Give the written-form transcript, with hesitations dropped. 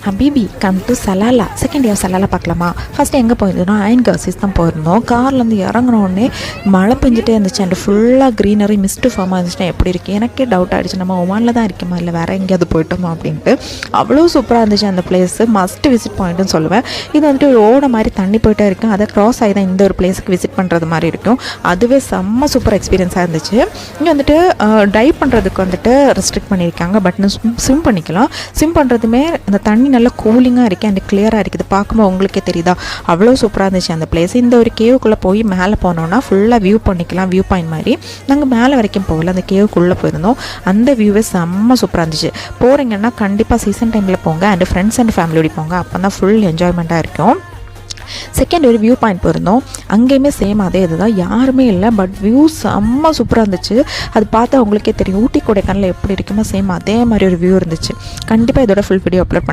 ஹபீபி come to Salalah. Second year Salalah பார்க்கலாமா? First எங்கே போயிருந்தோம்? அயன் கர்சிஸ் தான் போயிருந்தோம். கார்லேருந்து இறங்கினோடனே மழை பெஞ்சிட்டே இருந்துச்சு. அண்ட் ஃபுல்லாக க்ரீனரி மிஸ்ட்டு ஃபார்மாக இருந்துச்சுன்னா எப்படி இருக்குது? எனக்கே டவுட் ஆகிடுச்சு, நம்ம ஒமானில் தான் இருக்கோமா இல்லை வேறு எங்கேயாவது போயிட்டோமா அப்படின்ட்டு. அவ்வளோ சூப்பராக இருந்துச்சு அந்த பிளேஸு. மஸ்ட்டு விசிட் பாயிண்ட்டுன்னு சொல்லுவேன். இது வந்துட்டு ஒரு ஓட மாதிரி தண்ணி போயிட்டே இருக்கும். அதை க்ராஸ் ஆகி தான் இந்த ஒரு பிளேஸுக்கு விசிட் பண்ணுறது மாதிரி இருக்கும். அதுவே செம்ம சூப்பர் எக்ஸ்பீரியன்ஸாக இருந்துச்சு. இங்கே வந்துட்டு டைவ் பண்ணுறதுக்கு வந்துட்டு ரெஸ்ட்ரிக்ட் பண்ணியிருக்காங்க. பட் ஸ்விம் பண்ணிக்கலாம். ஸ்விம் பண்ணுறதுமே அந்த தண்ணி நல்லா கூலிங்காக இருக்குது அண்ட் கிளியராக இருக்குது. பார்க்கும்போது உங்களுக்கே தெரியுதா அவ்வளோ சூப்பராக இருந்துச்சு அந்த பிளேஸ். இந்த ஒரு கேவுக்குள்ளே போய் மேலே போனோன்னா ஃபுல்லாக வியூ பண்ணிக்கலாம். வியூ பாயிண்ட் மாதிரி நாங்கள் மேலே வரைக்கும் போகல, அந்த கேவுக்குள்ளே போயிருந்தோம். அந்த வியூவே செம்ம சூப்பராக இருந்துச்சு. போகிறீங்கன்னா கண்டிப்பாக சீசன் டைமில் போங்க அண்ட் ஃப்ரெண்ட்ஸ் அண்ட் ஃபேமிலியோடு போங்க. அப்போ தான் ஃபுல் என்ஜாய்மெண்ட்டாக இருக்கும். செகண்ட் ஒரு வியூ பாயிண்ட் போயிருந்தோம். அங்கேயுமே சேம் அதே இதுதான், யாருமே இல்லை. பட் வியூ செம்ம சூப்பராக இருந்துச்சு. அது பார்த்தா உங்களுக்கே தெரியும் ஊட்டி கொடைக்கானல் எப்படி இருக்குமோ சேம் அதே மாதிரி ஒரு வியூ இருந்துச்சு. கண்டிப்பாக இதோட ஃபுல் வீடியோ அப்லோட் பண்ணேன்.